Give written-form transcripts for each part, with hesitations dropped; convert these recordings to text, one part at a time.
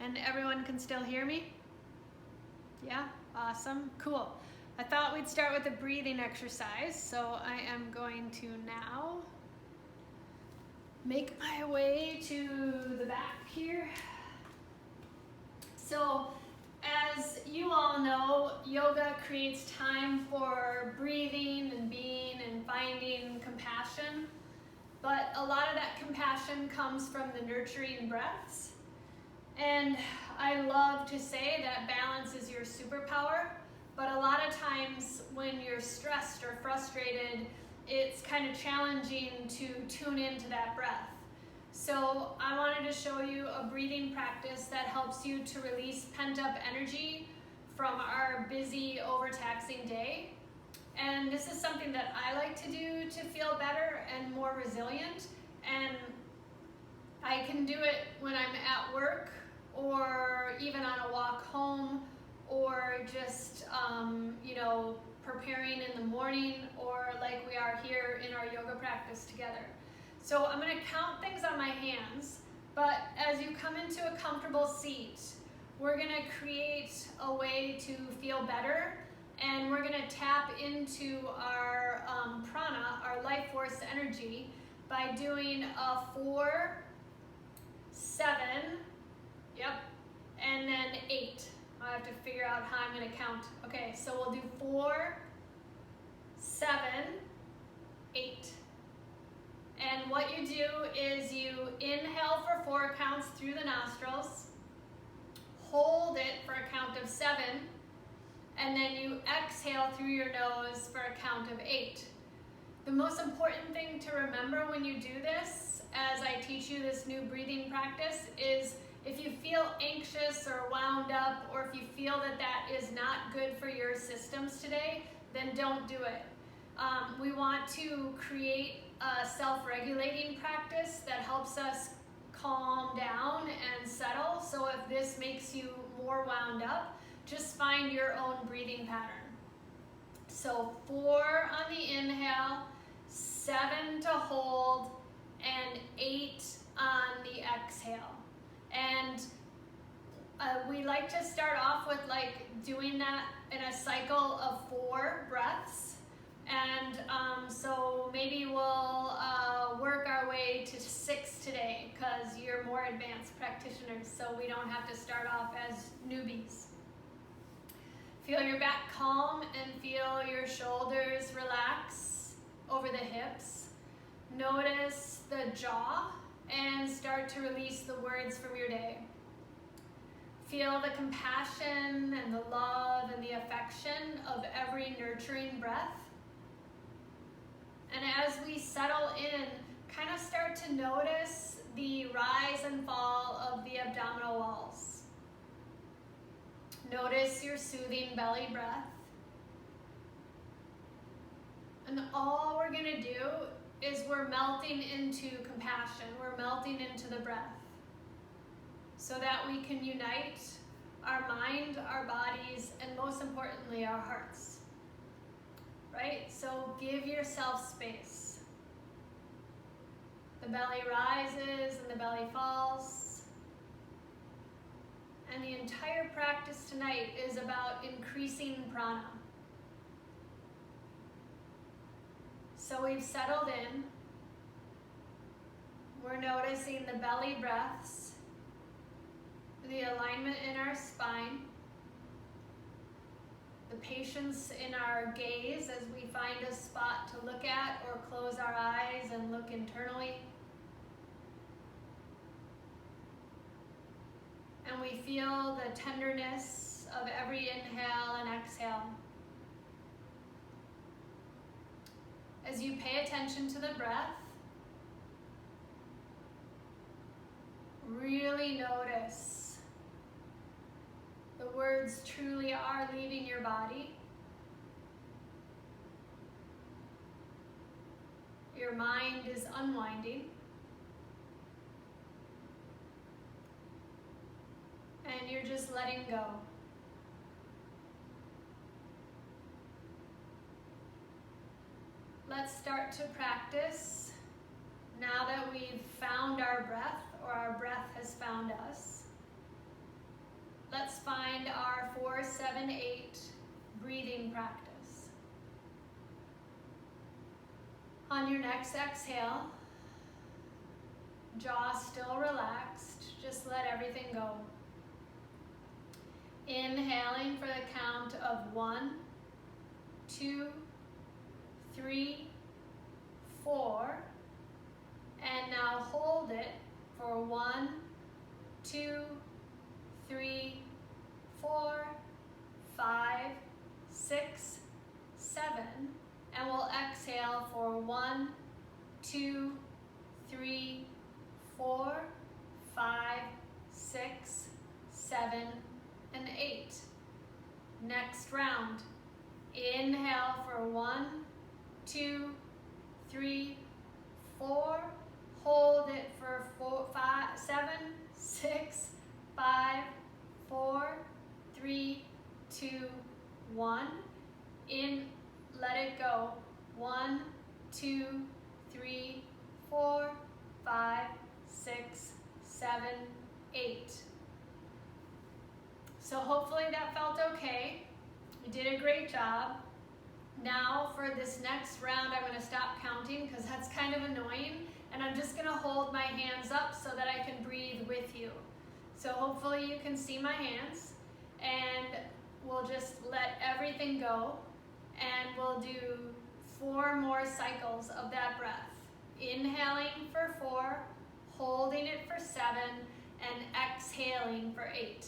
And everyone can still hear me? Yeah, awesome, cool. I thought we'd start with a breathing exercise, so I am going to now make my way to the back here. So, as you all know, yoga creates time for breathing and being and finding compassion, but a lot of that compassion comes from the nurturing breaths. And I love to say that balance is your superpower, but a lot of times when you're stressed or frustrated, it's kind of challenging to tune into that breath. So I wanted to show you a breathing practice that helps you to release pent-up energy from our busy, overtaxing day. And this is something that I like to do to feel better and more resilient. And I can do it when I'm at work, or even on a walk home, or just preparing in the morning, or like we are here in our yoga practice together. So I'm going to count things on my hands, but as you come into a comfortable seat, we're going to create a way to feel better, and we're going to tap into our prana, our life force energy, by doing a 4, 7, yep, and then 8. I have to figure out how I'm going to count. Okay, so we'll do 4, 7, 8. And what you do is you inhale for 4 counts through the nostrils, hold it for a count of 7, and then you exhale through your nose for a count of 8. The most important thing to remember when you do this, as I teach you this new breathing practice, is if you feel anxious or wound up, or if you feel that that is not good for your systems today, then don't do it. We want to create a self-regulating practice that helps us calm down and settle. So if this makes you more wound up, just find your own breathing pattern. So 4 on the inhale, 7 to hold, and 8 on the exhale. And we like to start off with doing that in a cycle of 4 breaths. And so maybe we'll work our way to 6 today, because you're more advanced practitioners, so we don't have to start off as newbies. Feel your back calm and feel your shoulders relax over the hips. Notice the jaw and start to release the words from your day. Feel the compassion and the love and the affection of every nurturing breath. And as we settle in, kind of start to notice the rise and fall of the abdominal walls. Notice your soothing belly breath. And all we're going to do is we're melting into compassion. We're melting into the breath, so that we can unite our mind, our bodies, and most importantly, our hearts. Right? So give yourself space. The belly rises and the belly falls. And the entire practice tonight is about increasing prana. So we've settled in. We're noticing the belly breaths, the alignment in our spine, the patience in our gaze as we find a spot to look at or close our eyes and look internally. And we feel the tenderness of every inhale and exhale. As you pay attention to the breath, really notice the words truly are leaving your body. Your mind is unwinding. And you're just letting go. Let's start to practice now that we've found our breath, or our breath has found us. let's find our 4, 7, 8 breathing practice. On your next exhale, jaw still relaxed, just let everything go. Inhaling for the count of 1, 2, 3, 4, and now hold it for 1, 2, 3, 4, 5, 6, 7, and we'll exhale for 1, 2, 3, 4, 5, 6, 7, and 8. Next round. Inhale for 1, 2, 3, 4. Hold it for 4, 5, 7, 6, 5, 4, 3, 2, 1. In, let it go. 1, 2, 3, 4, 5, 6, 7, 8. So hopefully that felt okay. You did a great job. Now for this next round, I'm going to stop counting because that's kind of annoying. And I'm just going to hold my hands up so that I can breathe with you. So hopefully you can see my hands. And we'll just let everything go. And we'll do 4 more cycles of that breath. Inhaling for 4, holding it for 7, and exhaling for 8.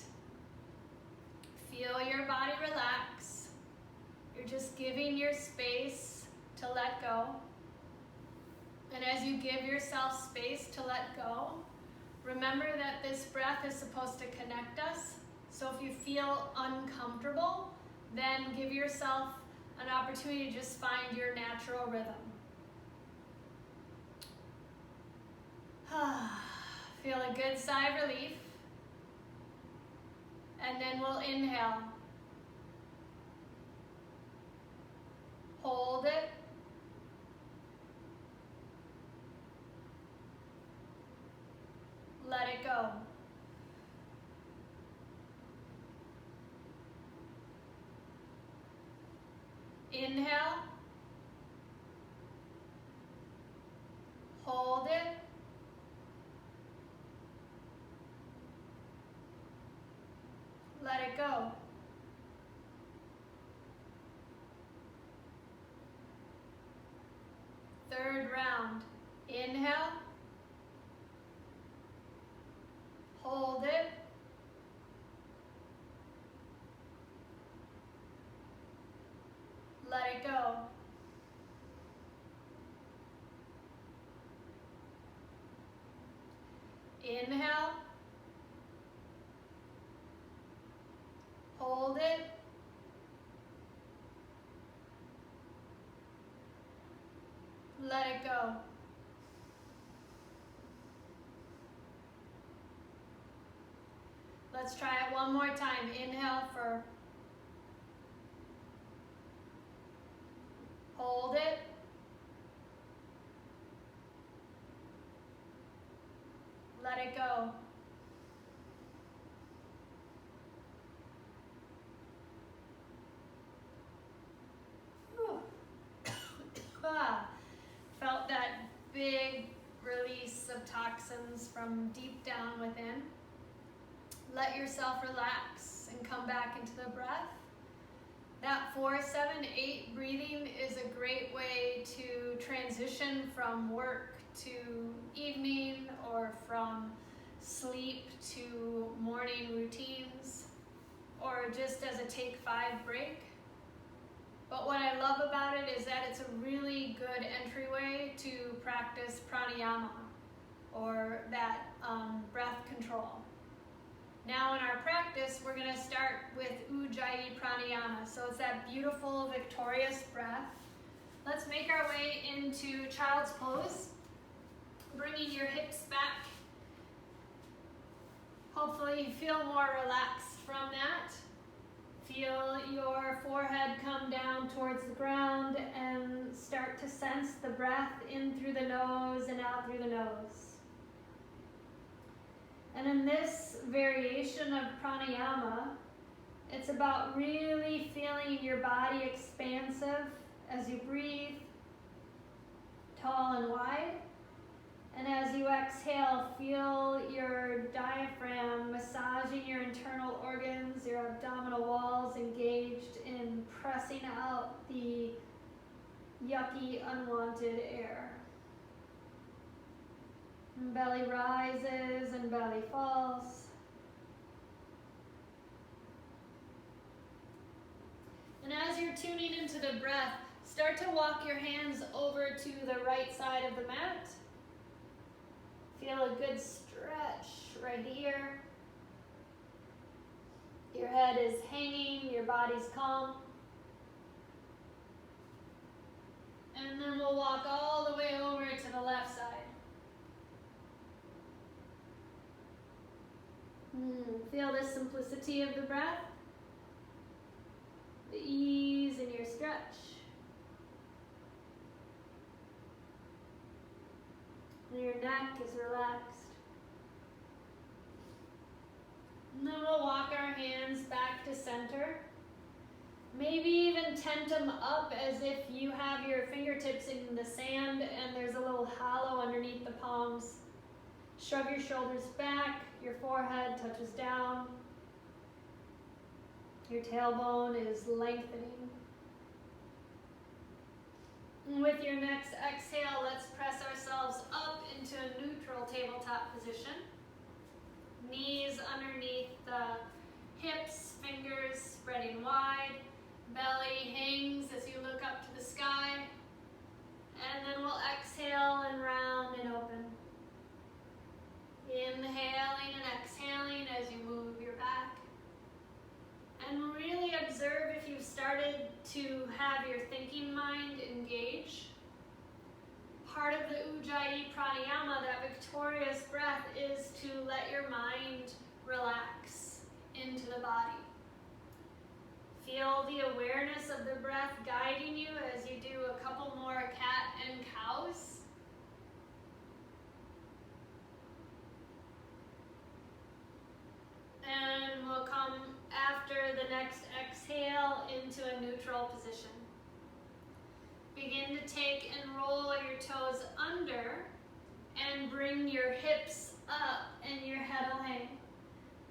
Feel your body relax. You're just giving your space to let go. And as you give yourself space to let go, remember that this breath is supposed to connect us. So if you feel uncomfortable, then give yourself an opportunity to just find your natural rhythm. Feel a good sigh of relief. And then we'll inhale. Hold it. Let it go. Inhale. Hold it. Let it go. Third round. Inhale. Hold it. Let it go. Inhale. Hold it. Let it go. Let's try it one more time. Inhale for, hold it. Let it go. Felt that big release of toxins from deep down within. Let yourself relax and come back into the breath. That 4, 7, 8 breathing is a great way to transition from work to evening or from sleep to morning routines or just as a take 5 break. But what I love about it is that it's a really good entryway to practice pranayama or that breath control. Now in our practice, we're going to start with Ujjayi pranayama. So it's that beautiful, victorious breath. Let's make our way into child's pose, bringing your hips back. Hopefully you feel more relaxed from that. Feel your forehead come down towards the ground and start to sense the breath in through the nose and out through the nose. And in this variation of pranayama, it's about really feeling your body expansive as you breathe, tall and wide. And as you exhale, feel your diaphragm massaging your internal organs, your abdominal walls engaged in pressing out the yucky, unwanted air. And belly rises and belly falls. And as you're tuning into the breath, start to walk your hands over to the right side of the mat. Feel a good stretch right here. Your head is hanging, your body's calm. And then we'll walk all the way over to the left side. Feel the simplicity of the breath, the ease in your stretch. And your neck is relaxed. And then we'll walk our hands back to center. Maybe even tent them up as if you have your fingertips in the sand and there's a little hollow underneath the palms. Shrug your shoulders back, your forehead touches down. Your tailbone is lengthening. And with your next exhale, let's press ourselves up into a neutral tabletop position. Knees underneath the hips, fingers spreading wide. Belly hangs as you look up to the sky. And then we'll exhale and round and open. Inhaling and exhaling as you move your back. And really observe if you've started to have your thinking mind engage. Part of the Ujjayi pranayama, that victorious breath, is to let your mind relax into the body. Feel the awareness of the breath guiding you as you do a couple more cat and cows. And we'll come after the next exhale into a neutral position. Begin to take and roll your toes under and bring your hips up and your head will hang.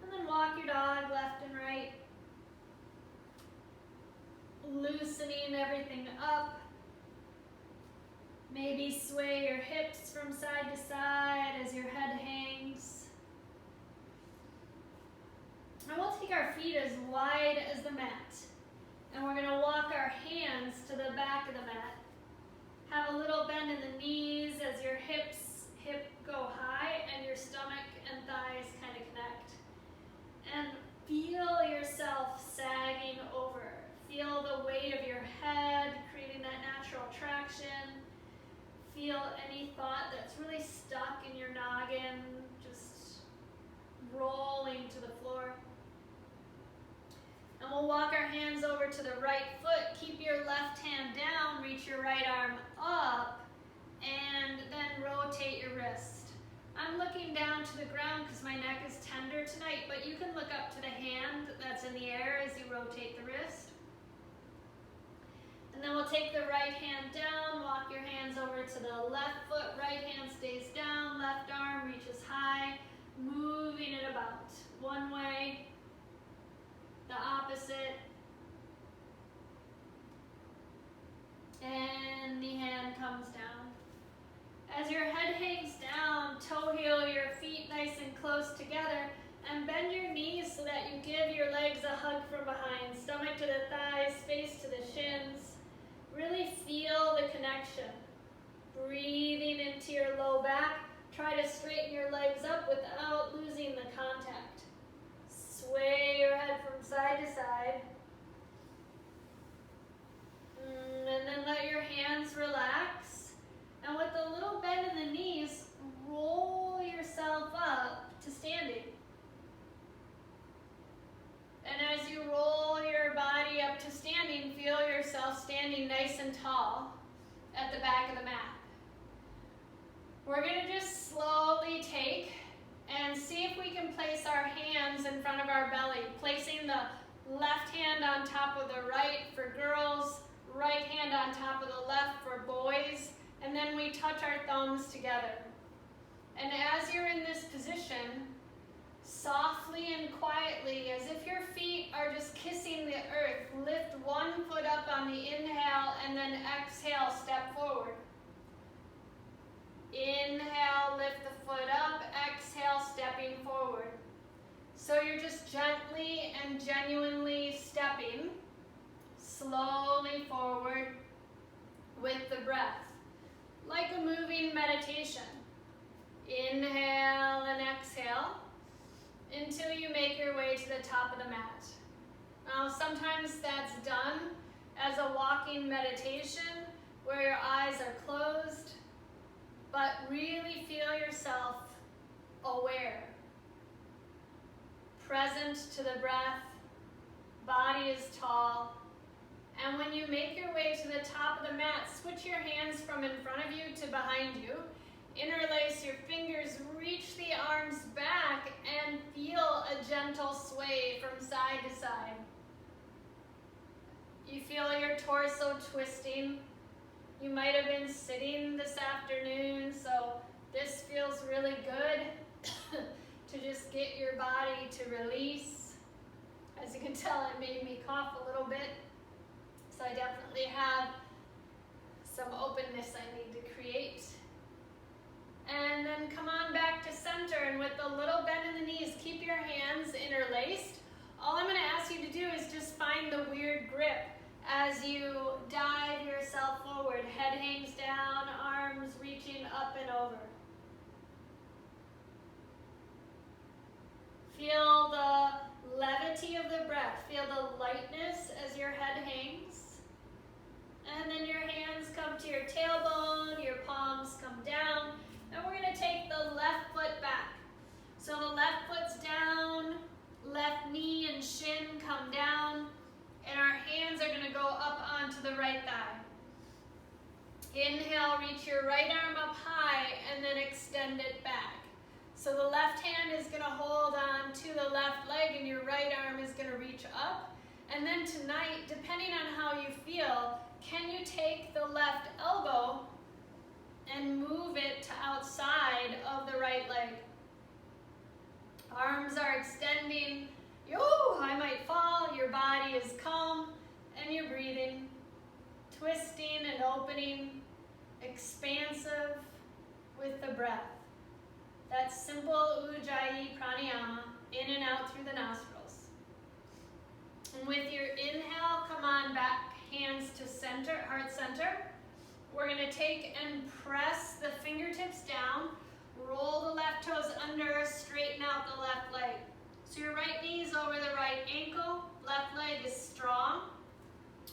And then walk your dog left and right. Loosening everything up. Maybe sway your hips from side to side as your head hangs. And we'll take our feet as wide as the mat. And we're going to walk our hands to the back of the mat. Have a little bend in the knees as your hip go high and your stomach and thighs kind of connect. And feel yourself sagging over. Feel the weight of your head, creating that natural traction. Feel any thought that's really stuck in your noggin, just rolling to the floor. And we'll walk our hands over to the right foot. Keep your left hand down, reach your right arm up, and then rotate your wrist. I'm looking down to the ground because my neck is tender tonight, but you can look up to the hand that's in the air as you rotate the wrist. And then we'll take the right hand down, walk your hands over to the left foot, right hand stays down, left arm reaches high, moving it about. One way, the opposite, and the hand comes down. As your head hangs down, toe heel your feet nice and close together, and bend your knees so that you give your legs a hug from behind, stomach to the thighs, face to the shins. Really feel the connection. Breathing into your low back, try to straighten your legs up without losing the contact. Sway your head from side to side. And then let your hands relax. And with a little bend in the knees, roll yourself up to standing. And as you roll your body up to standing, feel yourself standing nice and tall at the back of the mat. We're going to just slowly take And see if we can place our hands in front of our belly, placing the left hand on top of the right for girls, right hand on top of the left for boys, and then we touch our thumbs together. And as you're in this position, softly and quietly, as if your feet are just kissing the earth, lift one foot up on the inhale and then exhale, step forward. Inhale, lift the foot up, exhale, stepping forward. So you're just gently and genuinely stepping slowly forward with the breath, like a moving meditation. Inhale and exhale until you make your way to the top of the mat. Now, sometimes that's done as a walking meditation where your eyes are closed, but really feel yourself aware, present to the breath, body is tall, and when you make your way to the top of the mat, switch your hands from in front of you to behind you, interlace your fingers, reach the arms back, and feel a gentle sway from side to side. You feel your torso twisting. You might have been sitting this afternoon, so this feels really good to just get your body to release. As you can tell, it made me cough a little bit, so I definitely have some openness I need to create. And then come on back to center, and with a little bend in the knees, keep your hands interlaced. All I'm going to ask you to do is just find the weird grip as you dive yourself forward. Head hangs down, arms reaching up and over. Feel the levity of the breath. Feel the lightness as your head hangs. And then your hands come to your tailbone, your palms come down, and we're going to take the left foot back. So the left foot's down, left knee and shin come down, and our hands are going to go up onto the right thigh. Inhale, reach your right arm up high, and then extend it back. So the left hand is going to hold on to the left leg, and your right arm is going to reach up. And then tonight, depending on how you feel, can you take the left elbow and move it to outside of the right leg? Arms are extending. I might fall. Your body is calm, and you're breathing, twisting and opening, expansive with the breath. That's simple Ujjayi pranayama, in and out through the nostrils. And with your inhale, come on back, hands to center, heart center. We're going to take and press the fingertips down, roll the left toes under, straighten out the left leg. So your right knee is over the right ankle, left leg is strong.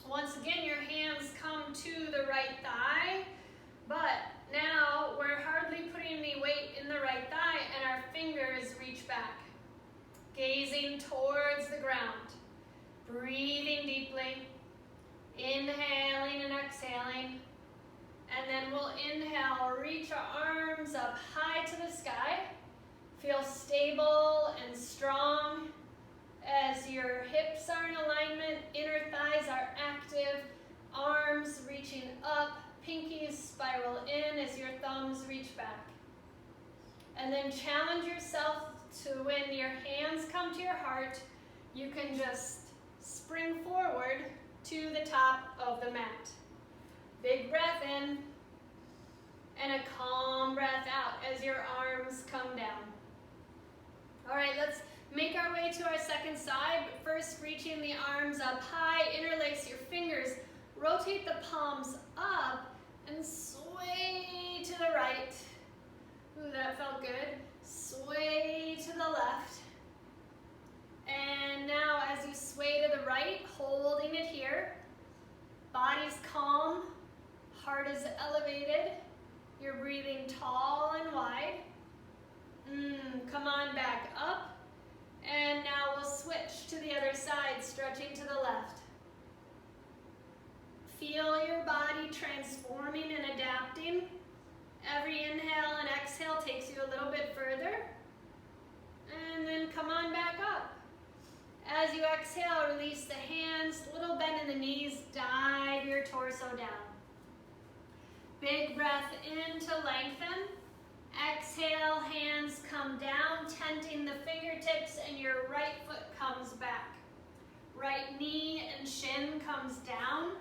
Once again, your hands come to the right thigh, but now we're hardly putting any weight in the right thigh, and our fingers reach back, gazing towards the ground, breathing deeply, inhaling and exhaling, and then we'll inhale, reach our arms up high to the sky, feel stable and strong as your hips are in alignment, inner thighs are active, arms reaching up, pinkies spiral in as your thumbs reach back. And then challenge yourself to, when your hands come to your heart, you can just spring forward to the top of the mat. Big breath in, and a calm breath out as your arms come down. All right, let's make our way to our second side, but first reaching the arms up high, interlace your fingers, rotate the palms up, and sway to the right. Ooh, that felt good. Sway to the left. And now as you sway to the right, holding it here, body's calm, heart is elevated, you're breathing tall and wide. Come on back up, and now we'll switch to the other side, stretching to the left. Feel your body transforming and adapting. Every inhale and exhale takes you a little bit further. exhale, release the hands, little bend in the knees, dive your torso down. Big breath in to lengthen. Exhale, hands come down, tenting the fingertips, and your right foot comes back. Right knee and shin comes down.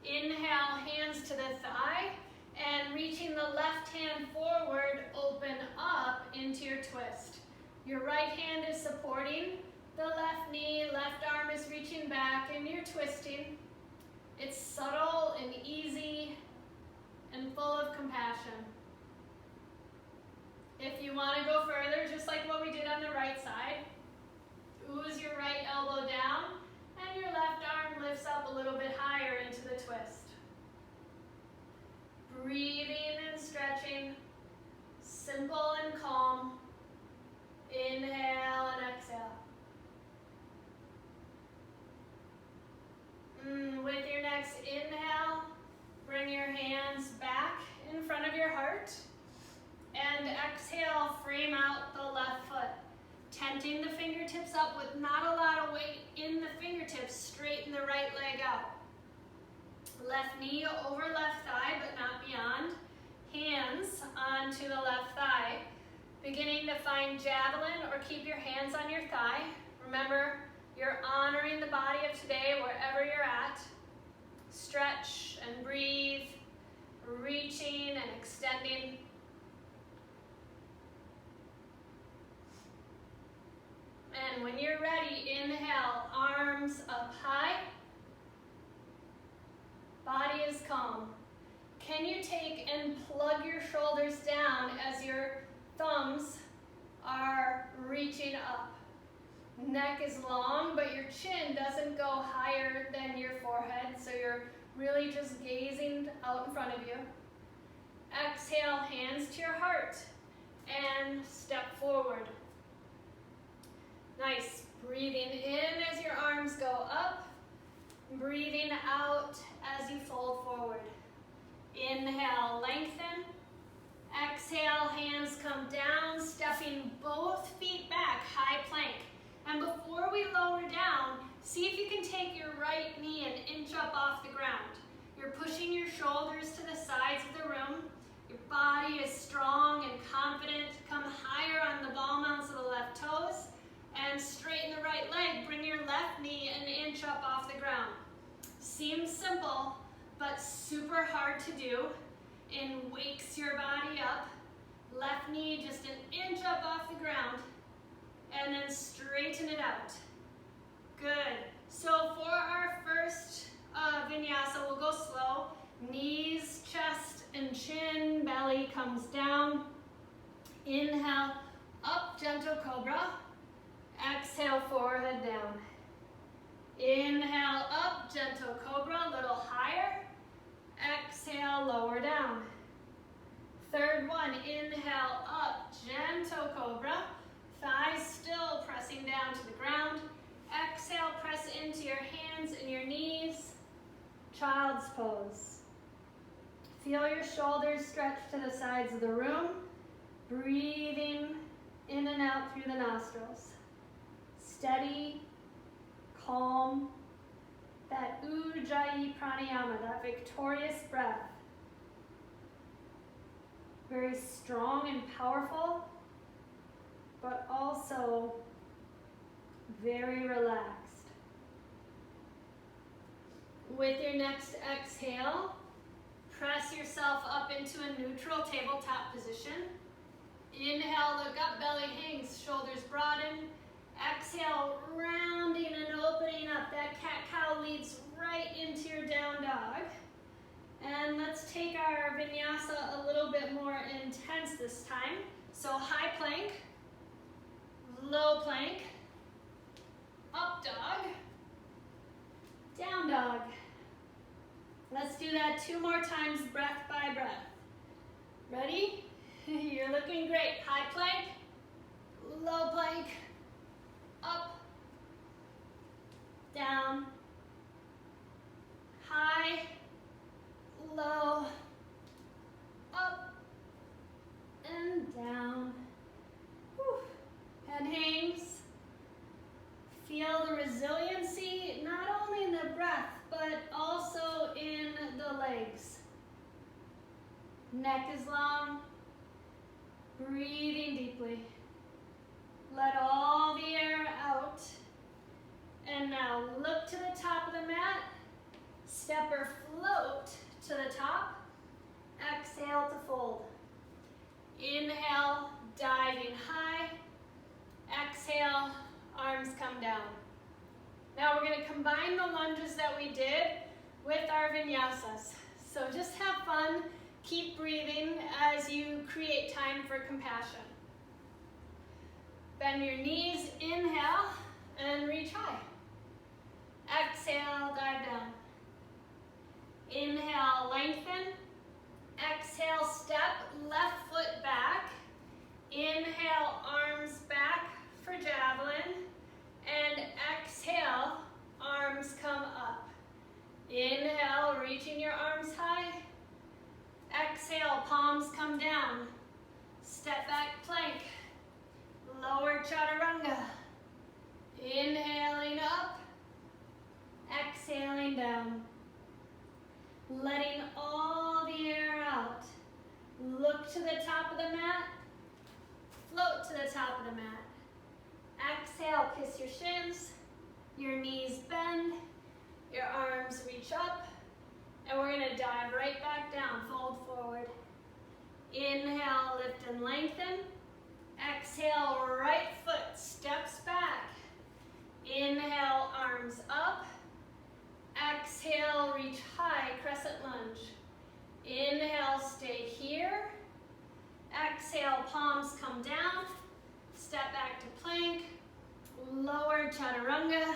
Inhale, hands to the thigh, and reaching the left hand forward, open up into your twist. Your right hand is supporting the left knee, left arm is reaching back, and you're twisting. It's subtle and easy and full of compassion. If you want to go further, just like what we did on the right side, ooze your right elbow down, and your left arm lifts up a little bit higher into the twist. Breathing and stretching, simple and calm. Inhale and exhale. With your next inhale, bring your hands back in front of your heart. And exhale, frame out the left foot. Tenting the fingertips up with not a lot of weight in the fingertips, straighten the right leg out. Left knee over left thigh, but not beyond. Hands onto the left thigh. Beginning to find javelin or keep your hands on your thigh. Remember, you're honoring the body of today wherever you're at. Stretch and breathe, reaching and extending. And when you're ready, inhale, arms up high. Body is calm. Can you take and plug your shoulders down as your thumbs are reaching up? Neck is long, but your chin doesn't go higher than your forehead, so you're really just gazing out in front of you. Exhale, hands to your heart, and step forward. Nice. Breathing in as your arms go up. Breathing out as you fold forward. Inhale, lengthen. Exhale, hands come down, stepping both feet back, high plank. And before we lower down, see if you can take your right knee an inch up off the ground. You're pushing your shoulders to the sides of the room. Your body is strong and confident. Come higher on the ball mounts of the left toes. And straighten the right leg. Bring your left knee an inch up off the ground. Seems simple, but super hard to do. And wakes your body up. Left knee just an inch up off the ground. And then straighten it out. Good. So for our first vinyasa, we'll go slow. Knees, chest, and chin. Belly comes down. Inhale, up, gentle cobra. Exhale, forehead down. Inhale, up, gentle cobra, a little higher. Exhale, lower down. Third one, inhale, up, gentle cobra. Thighs still pressing down to the ground. Exhale, press into your hands and your knees. Child's pose. Feel your shoulders stretch to the sides of the room. Breathing in and out through the nostrils. Steady, calm, that Ujjayi pranayama, that victorious breath. Very strong and powerful, but also very relaxed. With your next exhale, press yourself up into a neutral tabletop position. Inhale, look up, belly hangs, shoulders broaden. Exhale, rounding and opening up. That cat-cow leads right into your down dog. And let's take our vinyasa a little bit more intense this time. So high plank, low plank, up dog, down dog. Let's do that 2 more times, breath by breath. Ready? You're looking great. High plank, low plank, up, down, high, low, up, and down. Whew. Head hangs. Feel the resilience Neck is long. Breathing deeply. Let all the air out. And now look to the top of the mat. Step or float to the top. Exhale to fold. Inhale, diving high. Exhale, arms come down. Now we're going to combine the lunges that we did with our vinyasas. So just have fun. Keep breathing as you create time for compassion. Bend your knees, inhale, and reach high. Exhale, dive down. Inhale, lengthen. Exhale, step left foot back. Inhale, arms back for javelin. And exhale, arms come up. Inhale, reaching your arms high. Exhale, palms come down. Step back plank. Lower chaturanga. Inhaling up. Exhaling down. Letting all the air out. Look to the top of the mat. Float to the top of the mat. Exhale, kiss your shins. Your knees bend. Your arms reach up. And we're going to dive right back down. Fold forward. Inhale, lift and lengthen. Exhale, right foot steps back. Inhale, arms up. Exhale, reach high, crescent lunge. Inhale, stay here. Exhale, palms come down. Step back to plank. Lower chaturanga.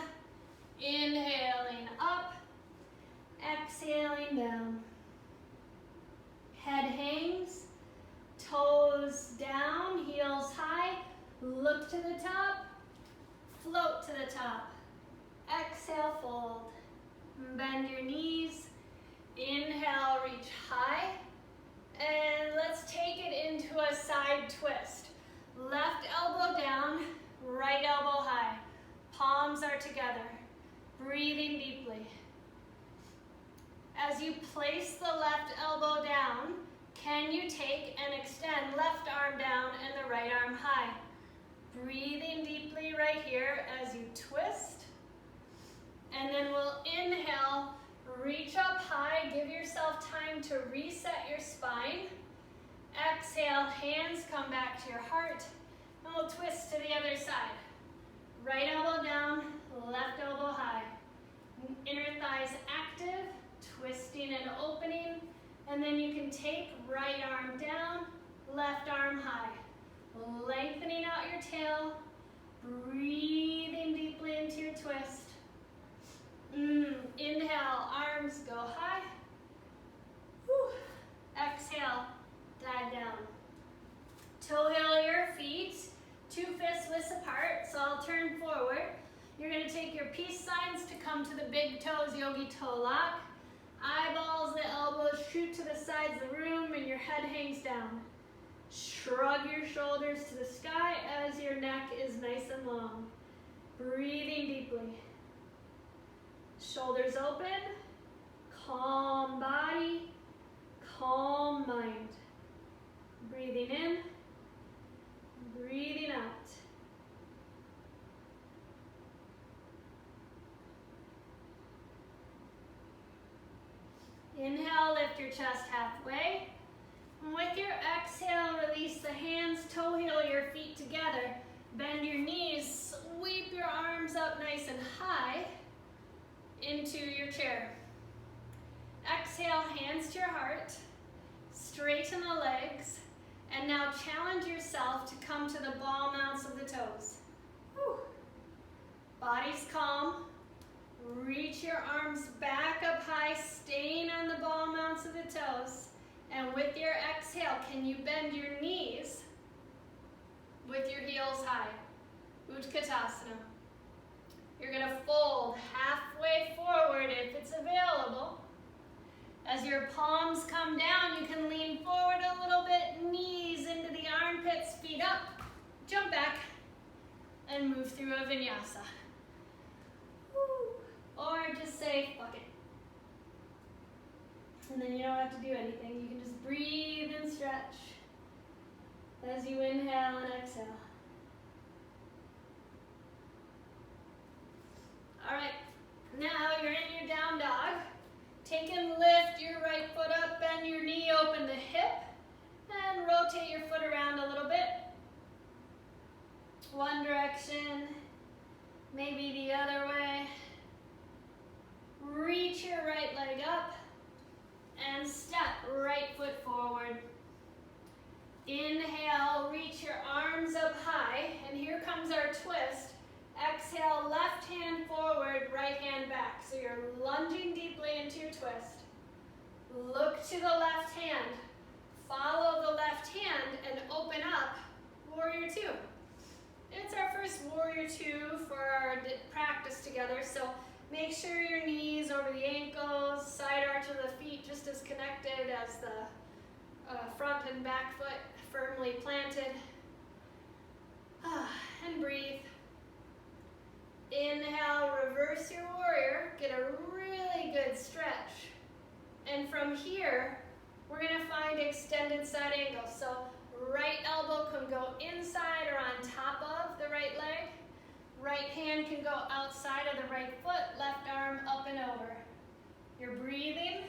Inhaling up. Exhaling down. Head hangs. Toes down, heels high. Look to the top. Float to the top. Exhale, fold. Bend your knees. Inhale, reach high. And let's take it into a side twist. Left elbow down, right elbow high. Palms are together. Breathing deeply. As you place the left elbow down, can you take and extend left arm down and the right arm high? Breathing deeply right here as you twist. And then we'll inhale, reach up high, give yourself time to reset your spine. Exhale, hands come back to your heart, and we'll twist to the other side. Right elbow down, left elbow high. Inner thighs active, twisting and opening, and then you can take right arm down, left arm high. Lengthening out your tail, breathing deeply into your twist. Inhale, arms go high. Whew. Exhale, dive down. Toe heel your feet, 2 fists widths apart, so I'll turn forward. You're going to take your peace signs to come to the big toes, yogi toe lock. Eyeballs, the elbows shoot to the sides of the room, and your head hangs down. Shrug your shoulders to the sky as your neck is nice and long. Breathing deeply. Shoulders open, calm body, calm mind. Breathing in, breathing out. Inhale, lift your chest halfway. And with your exhale, release the hands, toe heel your feet together. Bend your knees, sweep your arms up nice and high into your chair. Exhale, hands to your heart. Straighten the legs. And now challenge yourself to come to the ball mounts of the toes. Whew. Body's calm. Reach your arms back up high, staying on the ball mounts of the toes. And with your exhale, can you bend your knees with your heels high? Utkatasana. You're going to fold halfway forward if it's available. As your palms come down, you can lean forward a little bit, knees into the armpits, feet up, jump back, and move through a vinyasa. Woo. Or just say, fuck it. And then you don't have to do anything. You can just breathe and stretch as you inhale and exhale. All right, now you're in your down dog. Take and lift your right foot up, bend your knee, open the hip, and rotate your foot around a little bit. One direction, maybe the other way. Reach your right leg up and step right foot forward. Inhale, reach your arms up high, and here comes our twist. Exhale, left hand forward, right hand back. So you're lunging deeply into your twist. Look to the left hand. Follow the left hand and open up, warrior two. It's our first warrior two for our practice together, so make sure your knees over the ankles, side arch of the feet just as connected as the front and back foot firmly planted. And breathe. Inhale, reverse your warrior, get a really good stretch. And from here, we're gonna find extended side angle. So right elbow can go inside or on top of the right leg. Right hand can go outside of the right foot, left arm up and over. You're breathing,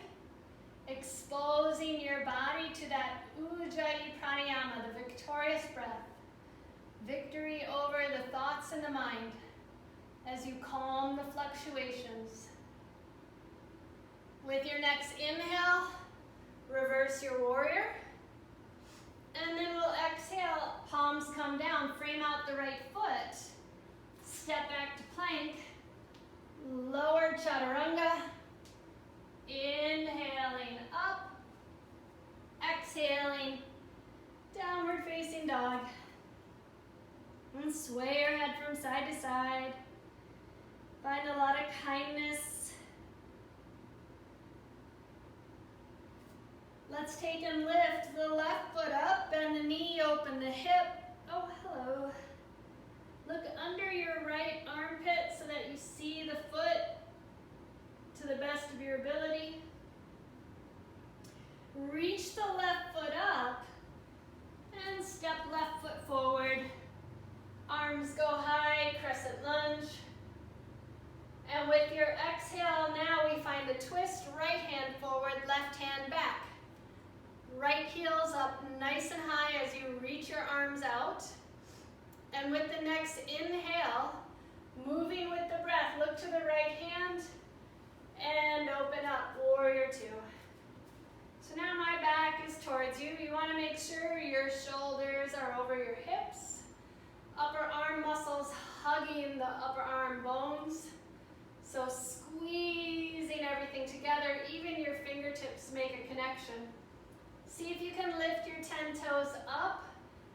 exposing your body to that Ujjayi pranayama, the victorious breath. Victory over the thoughts and the mind as you calm the fluctuations. With your next inhale, reverse your warrior. And then we'll exhale, palms come down, frame out the right foot. Step back to plank, lower chaturanga, inhaling up, exhaling, downward facing dog. And sway your head from side to side. Find a lot of kindness. Let's take and lift the left foot up, bend the knee, open the hip. Oh, hello. Look under your right armpit so that you see the foot to the best of your ability. Reach the left foot up and step left foot forward. Arms go high, crescent lunge. And with your exhale, now we find the twist, right hand forward, left hand back. Right heels up nice and high as you reach your arms out. And with the next inhale, moving with the breath, look to the right hand and open up, warrior two. So now my back is towards you. You want to make sure your shoulders are over your hips. Upper arm muscles hugging the upper arm bones. So squeezing everything together, even your fingertips make a connection. See if you can lift your 10 toes up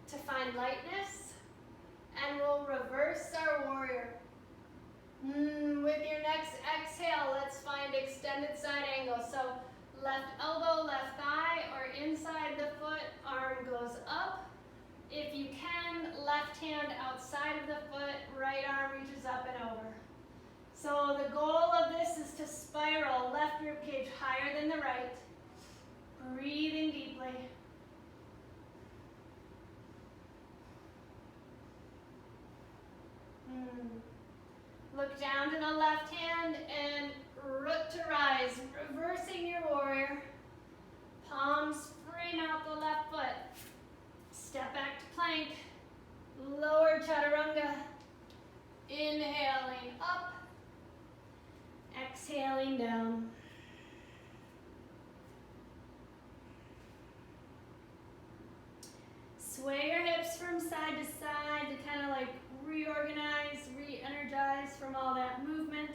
to find lightness. And we'll reverse our warrior. With your next exhale, let's find extended side angle. So left elbow, left thigh, or inside the foot, arm goes up. If you can, left hand outside of the foot, right arm reaches up and over. So the goal of this is to spiral left rib cage higher than the right. Breathing deeply. Look down to the left hand and root to rise, reversing your warrior. Palms frame out the left foot. Step back to plank. Lower chaturanga. Inhaling up. Exhaling down. Sway your hips from side to side to kind of like reorganize, re-energize from all that movement.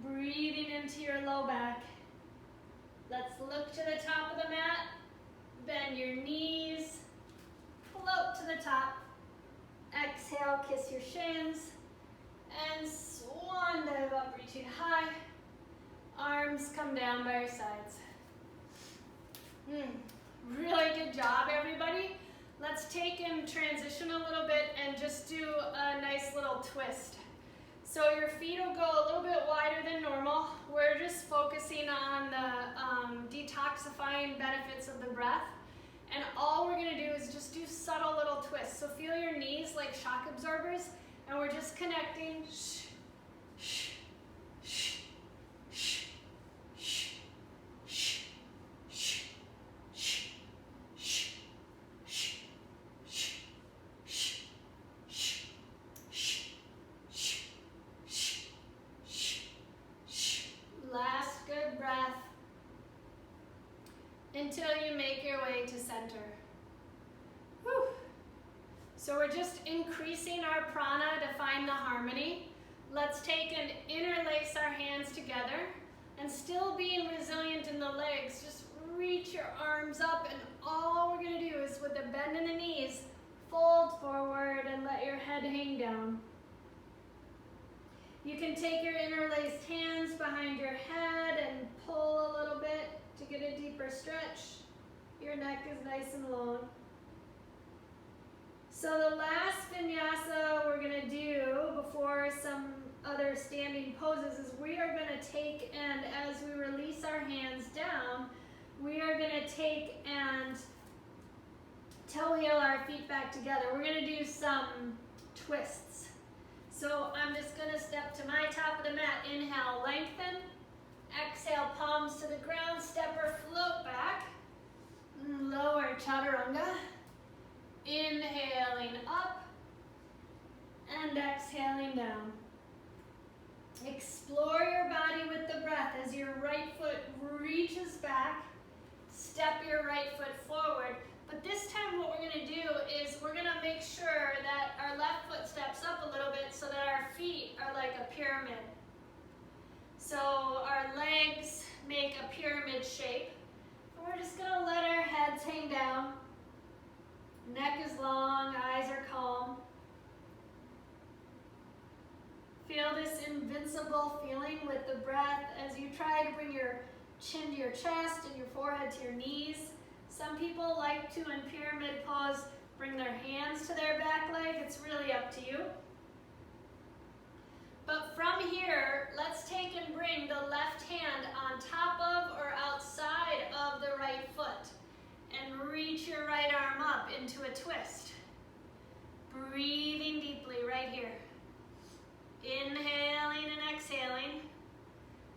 Breathing into your low back. Let's look to the top of the mat. Bend your knees. Float to the top. Exhale, kiss your shins. And swan dive up, reaching high. Arms come down by your sides. Really good job, everybody. Let's take and transition a little bit and just do a nice little twist. So your feet will go a little bit wider than normal. We're just focusing on the detoxifying benefits of the breath. And all we're gonna do is just do subtle little twists. So feel your knees like shock absorbers, and we're just connecting. Shh, shh, shh, shh, shh, shh, shh, shh, shh, shh, shh, shh, shh, shh, shh, shh, shh, shh. Last good breath until you make your way to center. Whew. So we're just increasing our prana to find the harmony. Let's take and interlace our hands together, and still being resilient in the legs, just reach your arms up, and all we're gonna do is with a bend in the knees, fold forward and let your head hang down. You can take your interlaced hands behind your head and pull a little bit to get a deeper stretch. Your neck is nice and long. So the last vinyasa we're gonna do before some other standing poses is we are gonna take, and as we release our hands down, we are gonna take and toe heel our feet back together. We're gonna do some twists. So I'm just gonna step to my top of the mat. Inhale, lengthen. Exhale, palms to the ground, step or float back. Lower chaturanga. Inhaling up and exhaling down. Explore your body with the breath as your right foot reaches back. Step your right foot forward. But this time what we're going to do is we're going to make sure that our left foot steps up a little bit so that our feet are like a pyramid. So our legs make a pyramid shape. And we're just going to let our heads hang down. Neck is long, eyes are calm. Feel this invincible feeling with the breath as you try to bring your chin to your chest and your forehead to your knees. Some people like to, in pyramid pose, bring their hands to their back leg. It's really up to you. But from here, let's take and bring the left hand on top of or outside of the right foot. And reach your right arm up into a twist. Breathing deeply right here. Inhaling and exhaling.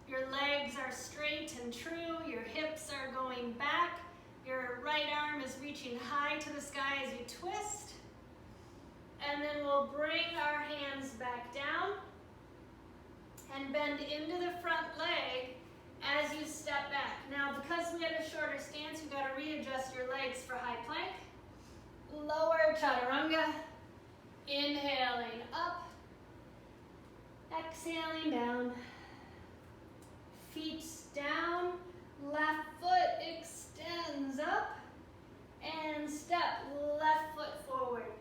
Your legs are straight and true. Your hips are going back. Your right arm is reaching high to the sky as you twist. And then we'll bring our hands back down and bend into the front leg as you step back. Now, because we had a shorter stance, you've got to readjust your legs for high plank. Lower chaturanga. Inhaling up. Exhaling down. Feet down. Left foot extends up. And step left foot forward.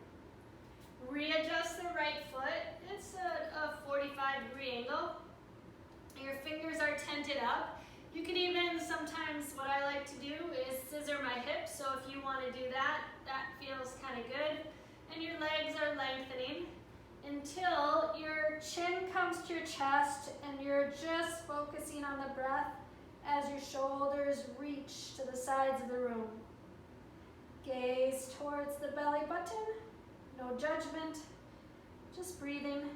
Readjust the right foot. It's a 45-degree angle. Your fingers are tented up. You can even, sometimes what I like to do is scissor my hips. So if you want to do that, that feels kind of good. And your legs are lengthening until your chin comes to your chest and you're just focusing on the breath as your shoulders reach to the sides of the room. Gaze towards the belly button. No judgment, just breathing.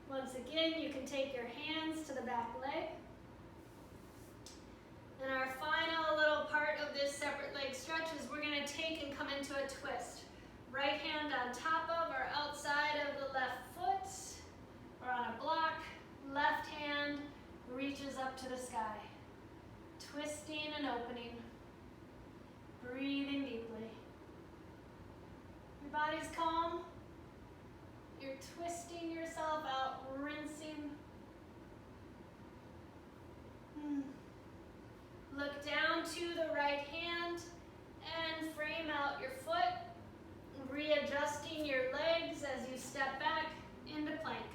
Once again, you can take your hands to the back leg. And our final little part of this separate leg stretch is we're going to take and come into a twist. Right hand on top of or outside of the left foot or on a block. Left hand reaches up to the sky. Twisting and opening. Breathing deeply. Your body's calm. You're twisting yourself out, rinsing. Look down to the right hand and frame out your foot, readjusting your legs as you step back into plank.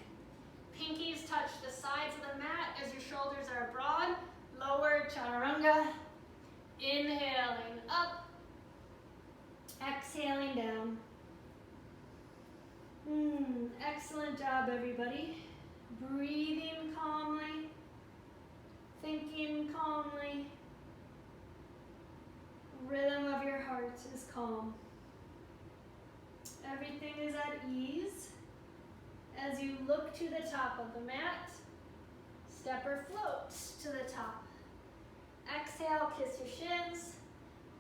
Pinkies touch the sides of the mat as your shoulders are broad. Lower chaturanga. Inhaling up. Exhaling down. Excellent job, everybody. Breathing calmly, thinking calmly. Rhythm of your heart is calm. Everything is at ease. As you look to the top of the mat, step or float to the top. Exhale, kiss your shins,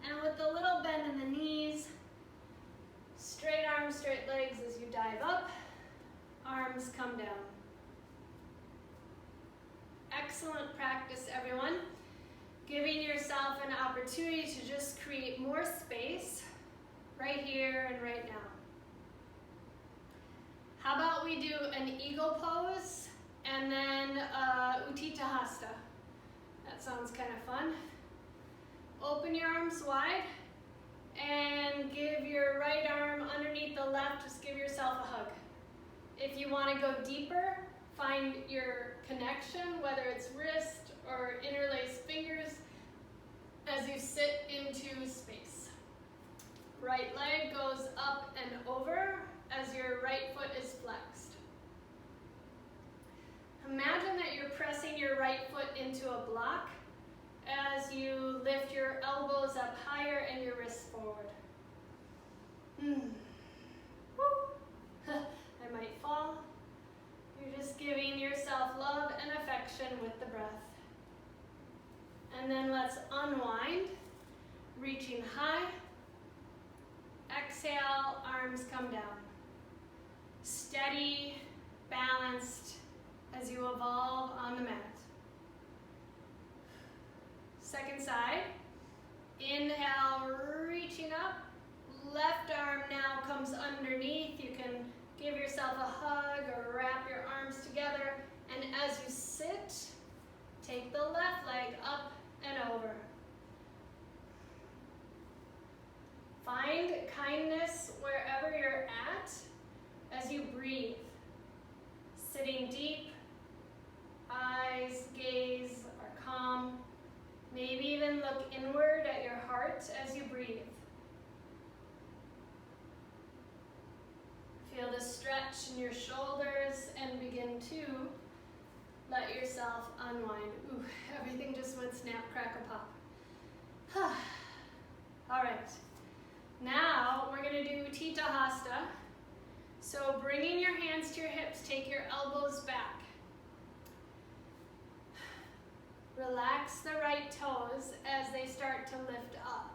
and with a little bend in the knees, straight arms, straight legs as you dive up, arms come down. Excellent practice, everyone. Giving yourself an opportunity to just create more space right here and right now. How about we do an eagle pose and then Utthita. That sounds kind of fun. Open your arms wide and give your right arm underneath the left. Just give yourself a hug. If you want to go deeper, find your connection, whether it's wrist or interlaced fingers, as you sit into space. Right leg goes up and over as your right foot is flexed. Imagine that you're pressing your right foot into a block as you lift your elbows up higher and your wrists forward. I might fall. You're just giving yourself love and affection with the breath. And then let's unwind, reaching high. Exhale, arms come down. Steady, balanced as you evolve on the mat. Second side. Inhale, reaching up. Left arm now comes underneath. You can give yourself a hug or wrap your arms together. And as you sit, take the left leg up and over. Find kindness wherever you're at as you breathe. Sitting deep, eyes, gaze are calm. Maybe even look inward at your heart as you breathe. Feel the stretch in your shoulders and begin to let yourself unwind. Ooh, everything just went snap, crackle, pop. All right, now we're gonna do Utthita. So bringing your hands to your hips, take your elbows back. Relax the right toes as they start to lift up.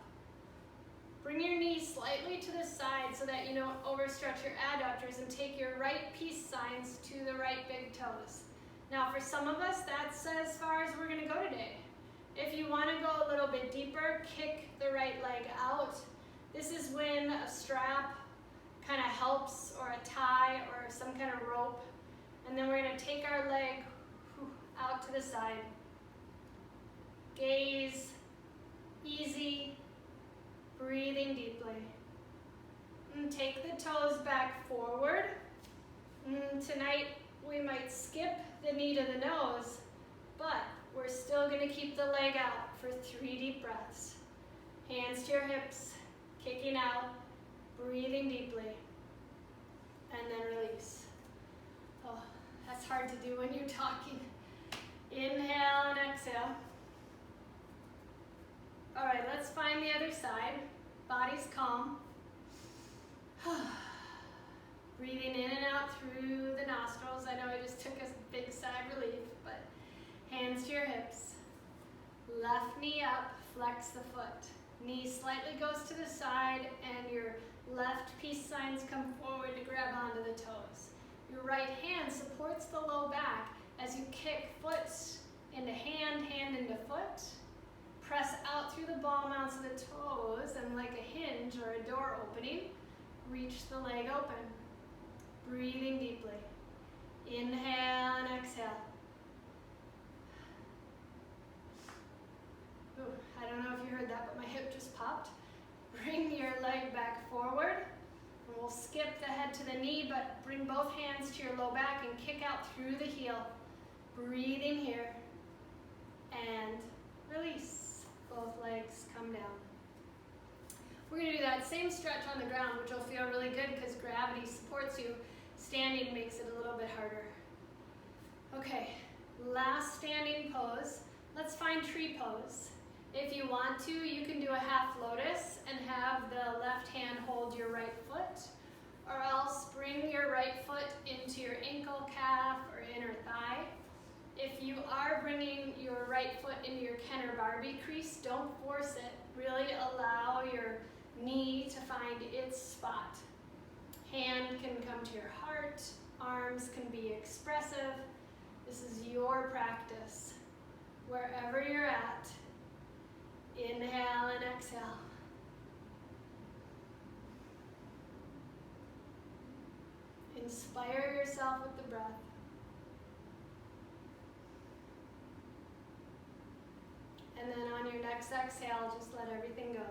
Bring your knees slightly to the side so that you don't overstretch your adductors, and take your right peace signs to the right big toes. Now for some of us, that's as far as we're gonna go today. If you wanna go a little bit deeper, kick the right leg out. This is when a strap kind of helps, or a tie, or some kind of rope. And then we're gonna take our leg out to the side. Gaze, easy, breathing deeply. And take the toes back forward. Tonight we might skip the knee to the nose, but we're still gonna keep the leg out for 3 deep breaths. Hands to your hips, kicking out, breathing deeply, and then release. Oh, that's hard to do when you're talking. Inhale and exhale. All right, let's find the other side. Body's calm. Breathing in and out through the nostrils. I know I just took a big sigh of relief, but hands to your hips. Left knee up, flex the foot. Knee slightly goes to the side, and your left peace signs come forward to grab onto the toes. Your right hand supports the low back as you kick foot into hand, hand into foot. Press out through the ball mounts of the toes, and like a hinge or a door opening, reach the leg open. Breathing deeply. Inhale and exhale. Ooh, I don't know if you heard that, but my hip just popped. Bring your leg back forward. And we'll skip the head to the knee, but bring both hands to your low back and kick out through the heel. Breathing here. And release. Both legs come down. We're going to do that same stretch on the ground, which will feel really good because gravity supports you. Standing makes it a little bit harder. Okay, last standing pose. Let's find tree pose. If you want to, you can do a half lotus and have the left hand hold your right foot, or else bring your right foot into your ankle, calf, or inner thigh. If you are bringing your right foot into your Ken or Barbie crease, don't force it. Really allow your knee to find its spot. Hand can come to your heart, arms can be expressive. This is your practice. Wherever you're at, inhale and exhale. Inspire yourself with the breath. And then on your next exhale, just let everything go.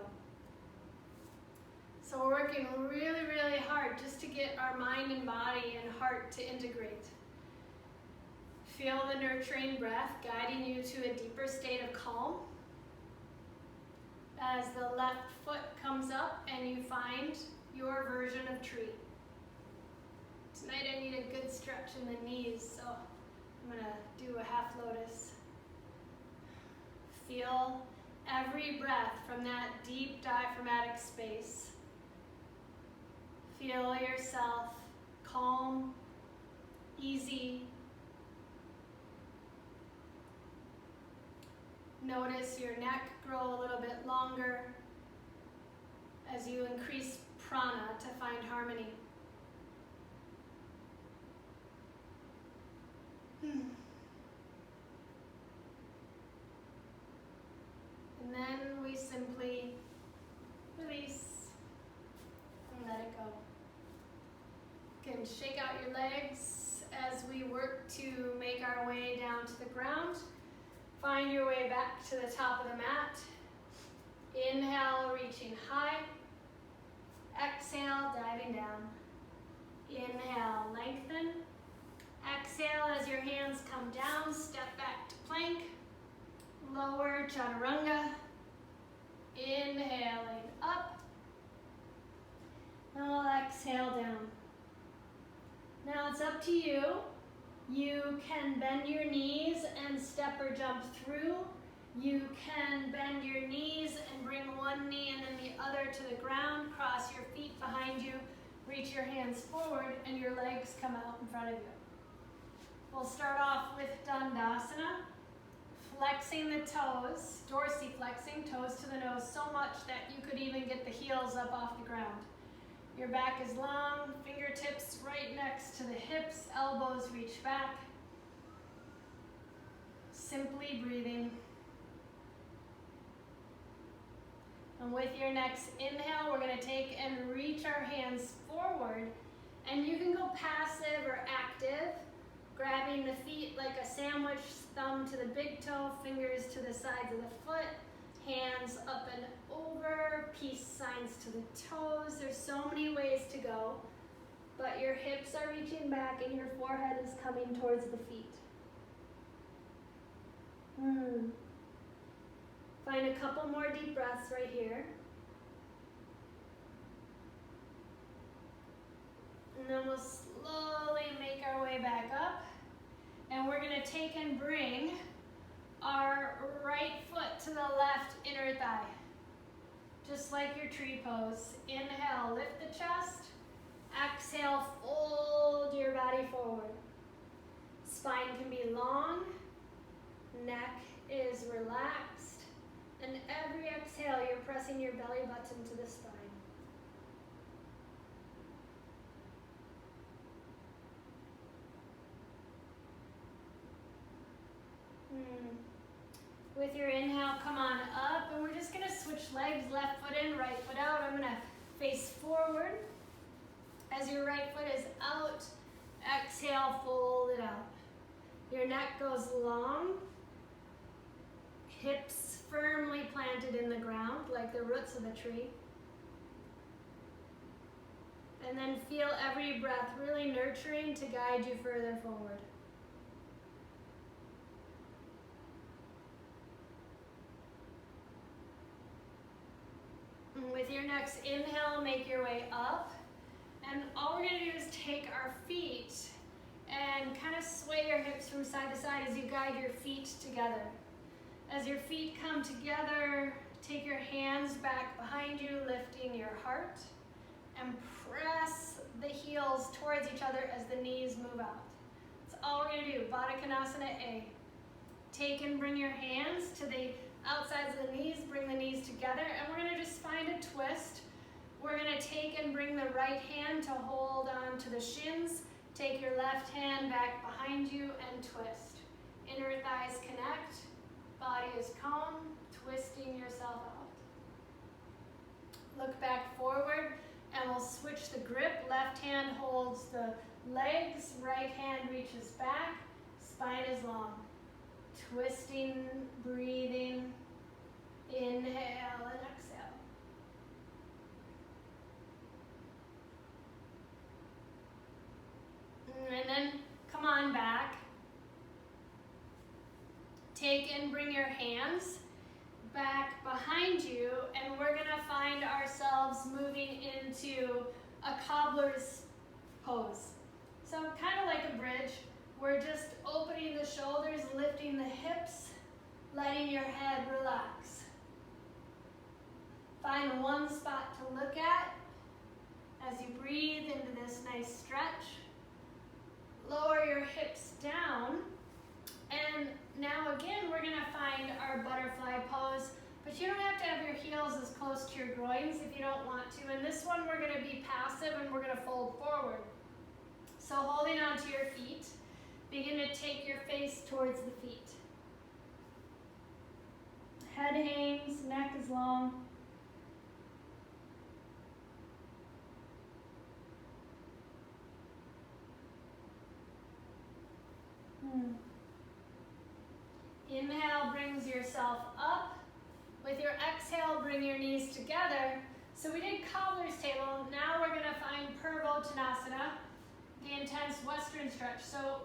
So we're working really, really hard just to get our mind and body and heart to integrate. Feel the nurturing breath guiding you to a deeper state of calm. As the left foot comes up and you find your version of tree. Tonight I need a good stretch in the knees, so I'm going to do a half lotus. Feel every breath from that deep diaphragmatic space. Feel yourself calm, easy. Notice your neck grow a little bit longer as you increase prana to find harmony. And then we simply release and let it go. You can shake out your legs as we work to make our way down to the ground. Find your way back to the top of the mat. Inhale, reaching high. Exhale, diving down. Inhale, lengthen. Exhale as your hands come down, step back to plank. Lower chaturanga. Inhaling up. Now exhale down. Now it's up to you. You can bend your knees and step or jump through. You can bend your knees and bring one knee and then the other to the ground. Cross your feet behind you. Reach your hands forward and your legs come out in front of you. We'll start off with Dandasana. Flexing the toes, dorsiflexing, toes to the nose so much that you could even get the heels up off the ground. Your back is long, fingertips right next to the hips, elbows reach back. Simply breathing. And with your next inhale, we're going to take and reach our hands forward. And you can go passive or active, grabbing the feet like a sandwich, thumb to the big toe, fingers to the sides of the foot, hands up and over, peace signs to the toes. There's so many ways to go, but your hips are reaching back and your forehead is coming towards the feet. Find a couple more deep breaths right here. And then we'll slowly make our way back up. And we're going to take and bring our right foot to the left inner thigh. Just like your tree pose. Inhale, lift the chest. Exhale, fold your body forward. Spine can be long. Neck is relaxed. And every exhale, you're pressing your belly button to the spine. With your inhale, come on up, and we're just going to switch legs, left foot in, right foot out. I'm going to face forward. As your right foot is out, exhale, fold it out. Your neck goes long, hips firmly planted in the ground like the roots of a tree. And then feel every breath really nurturing to guide you further forward. With your next inhale, make your way up. And all we're going to do is take our feet and kind of sway your hips from side to side as you guide your feet together. As your feet come together, take your hands back behind you, lifting your heart, and press the heels towards each other as the knees move out. That's all we're gonna do, Baddha Konasana A. Take and bring your hands to the outsides of the knees, bring the knees together, and we're gonna just find a twist. We're gonna take and bring the right hand to hold on to the shins. Take your left hand back behind you and twist. Inner thighs connect, body is calm, twisting yourself out. Look back forward, and we'll switch the grip. Left hand holds the legs, right hand reaches back, spine is long. Twisting, breathing, inhale and exhale. And then come on back. Take and bring your hands back behind you, and we're gonna find ourselves moving into a cobbler's pose. So kind of like a bridge. We're just opening the shoulders, lifting the hips, letting your head relax. Find one spot to look at as you breathe into this nice stretch. Lower your hips down, and now again we're gonna find our butterfly pose, but you don't have to have your heels as close to your groins if you don't want to. In this one we're gonna be passive and we're gonna fold forward. So holding onto your feet, begin to take your face towards the feet. Head hangs, neck is long. Inhale brings yourself up. With your exhale, bring your knees together. So we did cobbler's table. Now we're gonna find Purvottanasana, the intense Western stretch. So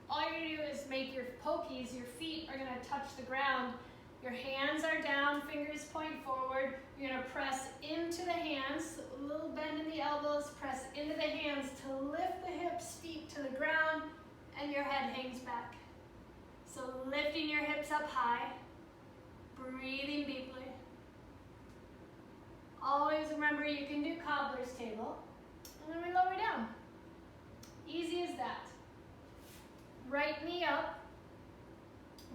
all you're gonna do is make your pokies, your feet are gonna touch the ground. Your hands are down, fingers point forward. You're gonna press into the hands, a little bend in the elbows, press into the hands to lift the hips, feet to the ground, and your head hangs back. So lifting your hips up high, breathing deeply. Always remember you can do cobbler's table, and then we lower down. Easy as that. Right knee up.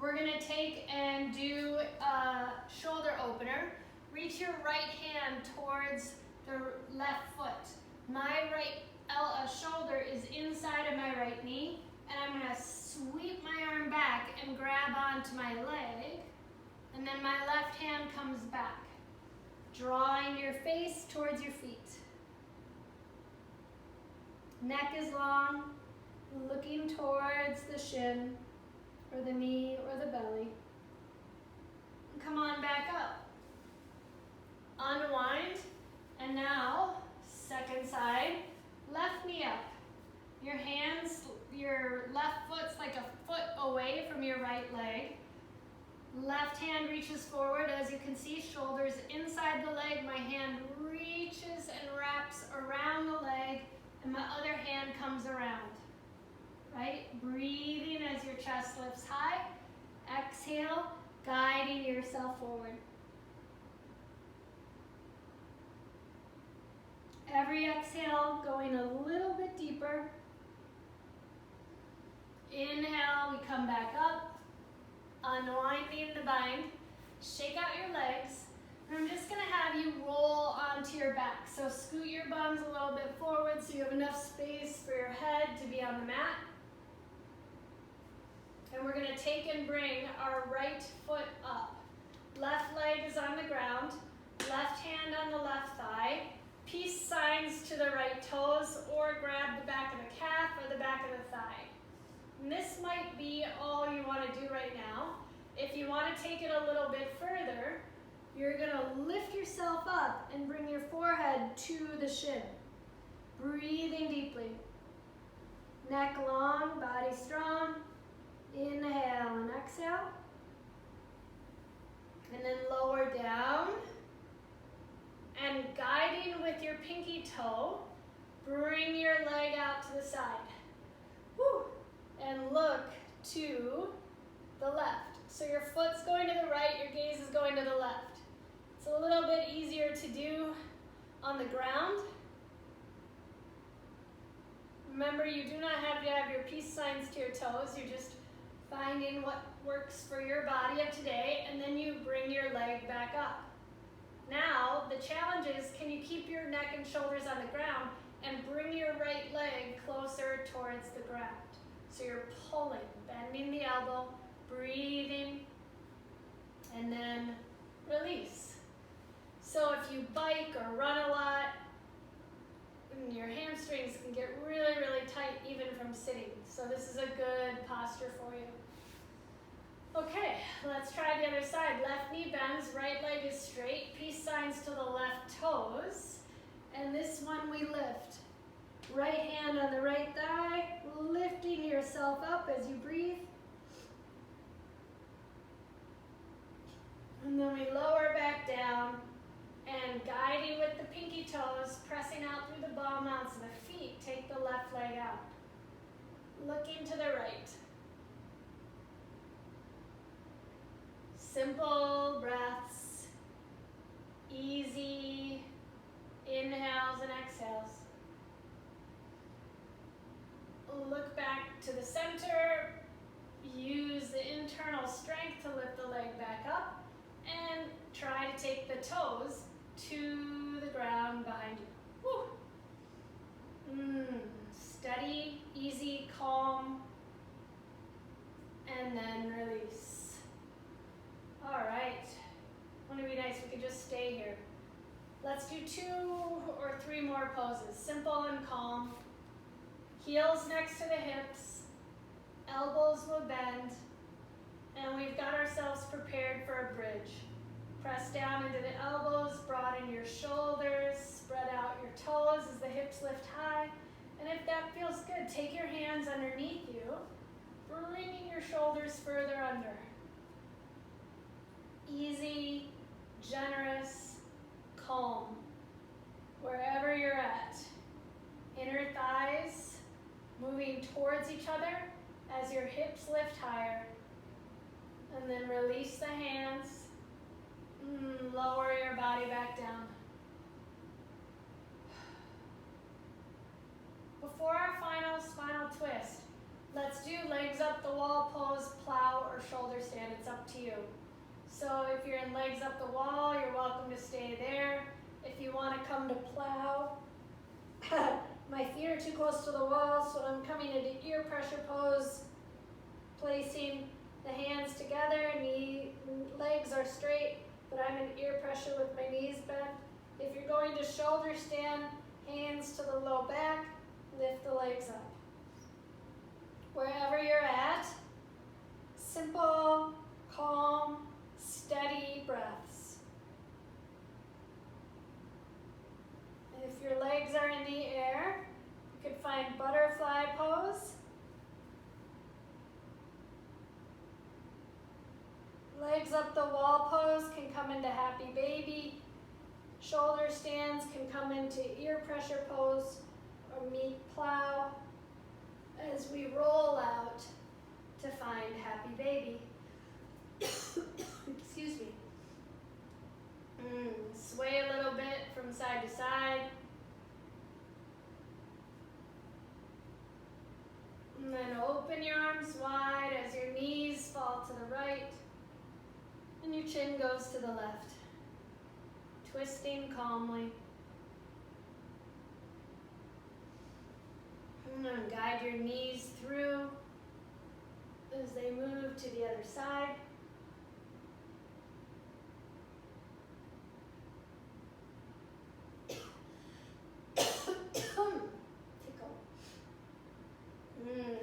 We're gonna take and do a shoulder opener. Reach your right hand towards the left foot. My right shoulder is inside of my right knee, and I'm gonna sweep my arm back and grab onto my leg, and then my left hand comes back, drawing your face towards your feet. Neck is long, looking towards the shin, or the knee, or the belly. Come on back up. Unwind, and now, second side, left knee up. Your hands, your left foot's like a foot away from your right leg. Left hand reaches forward, as you can see, shoulders inside the leg. My hand reaches and wraps around the leg, and my other hand comes around. Right? Breathing as your chest lifts high. Exhale, guiding yourself forward. Every exhale going a little bit deeper. Inhale, we come back up, unwinding the bind. Shake out your legs. And I'm just gonna have you roll onto your back. So scoot your buns a little bit forward so you have enough space for your head to be on the mat. And we're gonna take and bring our right foot up. Left leg is on the ground, left hand on the left thigh. Peace signs to the right toes, or grab the back of the calf or the back of the thigh. And this might be all you want to do right now. If you want to take it a little bit further, you're going to lift yourself up and bring your forehead to the shin. Breathing deeply. Neck long, body strong. Inhale and exhale. And then lower down. And guiding with your pinky toe, bring your leg out to the side. Woo. to the left. So your foot's going to the right, your gaze is going to the left. It's a little bit easier to do on the ground. Remember, you do not have to have your peace signs to your toes. You're just finding what works for your body of today, and then you bring your leg back up. Now, the challenge is, can you keep your neck and shoulders on the ground and bring your right leg closer towards the ground? So you're pulling, bending the elbow, breathing, and then release. So if you bike or run a lot, your hamstrings can get really, really tight even from sitting. So this is a good posture for you. Okay, let's try the other side. Left knee bends, right leg is straight, peace signs to the left toes. And this one we lift. Right hand on the right thigh, lifting yourself up as you breathe. And then we lower back down and guiding with the pinky toes, pressing out through the ball mounts of the feet. Take the left leg out. Looking to the right. Simple breaths, easy inhales and exhales. Look back to the center, use the internal strength to lift the leg back up, and try to take the toes to the ground behind you. Woo. Steady, easy, calm, and then release. All right, wouldn't it be nice if we could just stay here? Let's do 2 or 3 more poses, simple and calm. Heels next to the hips, elbows will bend, and we've got ourselves prepared for a bridge. Press down into the elbows, broaden your shoulders, spread out your toes as the hips lift high. And if that feels good, take your hands underneath you, bringing your shoulders further under. Easy, generous, calm, wherever you're at. Inner thighs moving towards each other as your hips lift higher. And then release the hands. Lower your body back down. Before our final spinal twist, let's do legs up the wall pose, plow, or shoulder stand. It's up to you. So if you're in legs up the wall, you're welcome to stay there. If you want to come to plow, my feet are too close to the wall, so I'm coming into ear pressure pose, placing the hands together, legs are straight, but I'm in ear pressure with my knees bent. If you're going to shoulder stand, hands to the low back, lift the legs up. Wherever you're at, simple, calm, steady breaths. If your legs are in the air, you could find butterfly pose. Legs up the wall pose can come into happy baby. Shoulder stands can come into ear pressure pose or meat plow as we roll out to find happy baby. Excuse me. Sway a little bit from side to side. And then open your arms wide as your knees fall to the right and your chin goes to the left. Twisting calmly. And then guide your knees through as they move to the other side.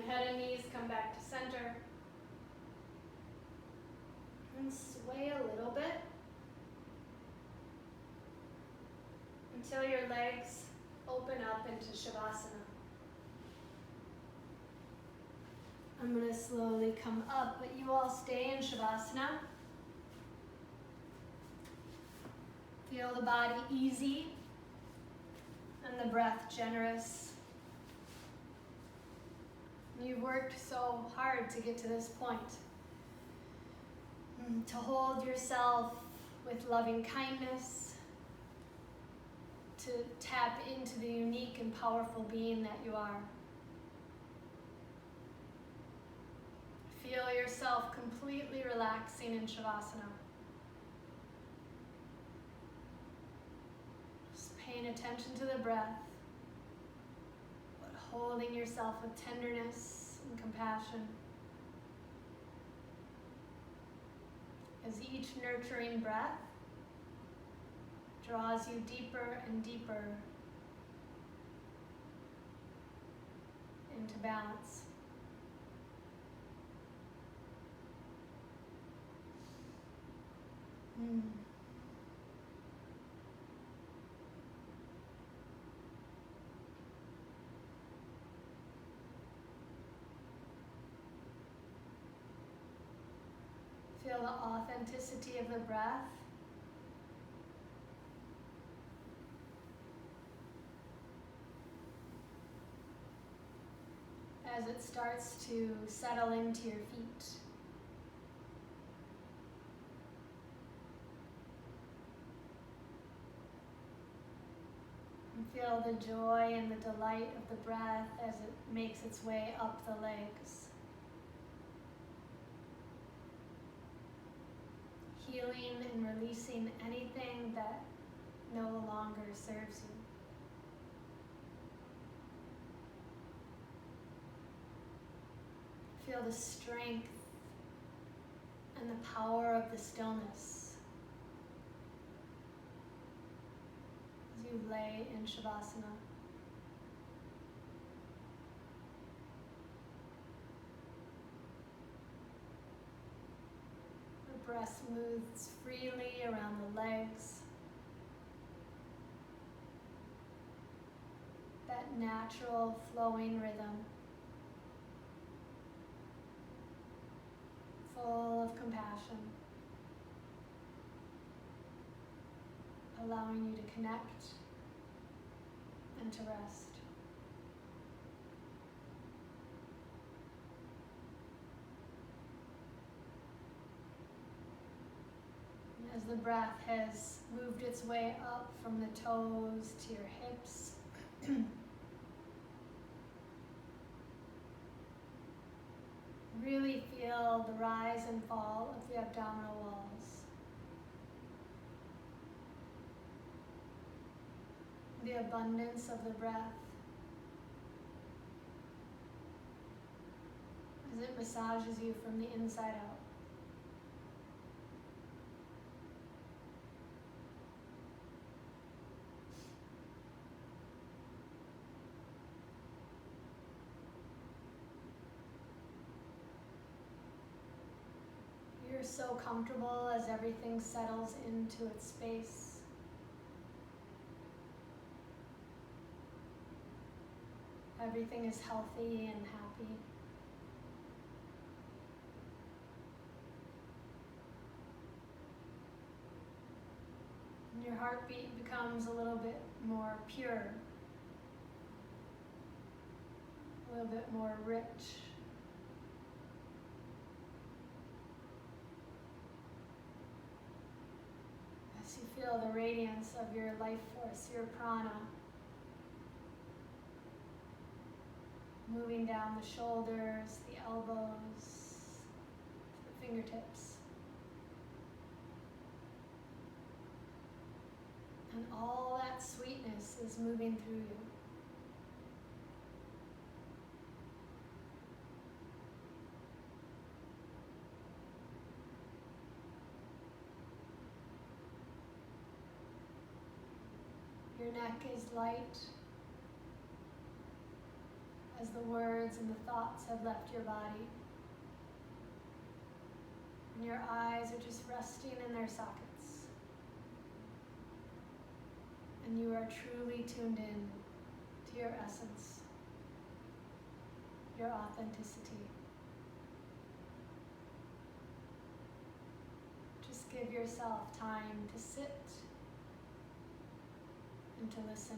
Head and knees come back to center. And sway a little bit until your legs open up into Shavasana. I'm going to slowly come up, but you all stay in Shavasana. Feel the body easy and the breath generous. You We've worked so hard to get to this point. To hold yourself with loving kindness, to tap into the unique and powerful being that you are. Feel yourself completely relaxing in Shavasana. Just paying attention to the breath, but holding yourself with tenderness and compassion. As each nurturing breath draws you deeper and deeper into balance. Feel the authenticity of the breath. As it starts to settle into your feet. And feel the joy and the delight of the breath as it makes its way up the legs. Healing and releasing anything that no longer serves you. Feel the strength and the power of the stillness as you lay in Shavasana. The breath moves freely around the legs. That natural flowing rhythm. Full of compassion, allowing you to connect and to rest. And as the breath has moved its way up from the toes to your hips, really feel the rise and fall of the abdominal walls. The abundance of the breath as it massages you from the inside out. You're so comfortable as everything settles into its space. Everything is healthy and happy. And your heartbeat becomes a little bit more pure, a little bit more rich. As you feel the radiance of your life force, your prana, moving down the shoulders, the elbows, the fingertips. And all that sweetness is moving through you. Your neck is light as the words and the thoughts have left your body. And your eyes are just resting in their sockets. And you are truly tuned in to your essence, your authenticity. Just give yourself time to sit and to listen.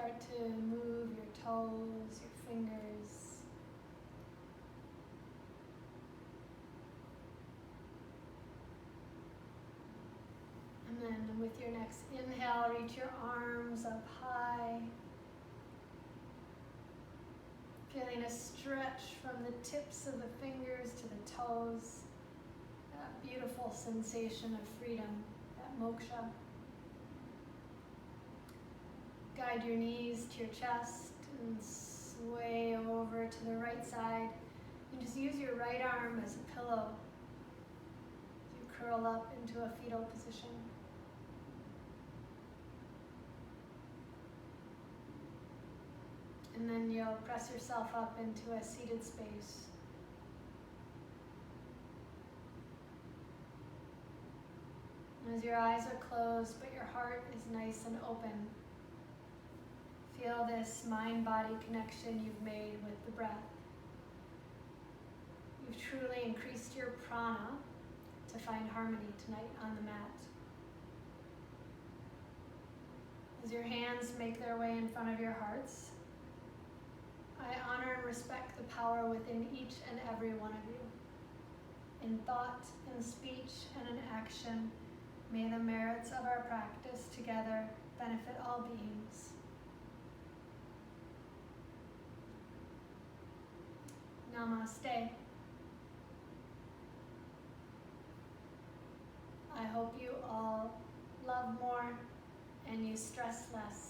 start to move your toes, your fingers. And then with your next inhale, reach your arms up high. Feeling a stretch from the tips of the fingers to the toes. That beautiful sensation of freedom, that moksha. Guide your knees to your chest and sway over to the right side. And just use your right arm as a pillow as you curl up into a fetal position. And then you'll press yourself up into a seated space. And as your eyes are closed, but your heart is nice and open, feel this mind-body connection you've made with the breath. You've truly increased your prana to find harmony tonight on the mat. As your hands make their way in front of your hearts, I honor and respect the power within each and every one of you. In thought, in speech, and in action, may the merits of our practice together benefit all beings. Namaste. I hope you all love more and you stress less.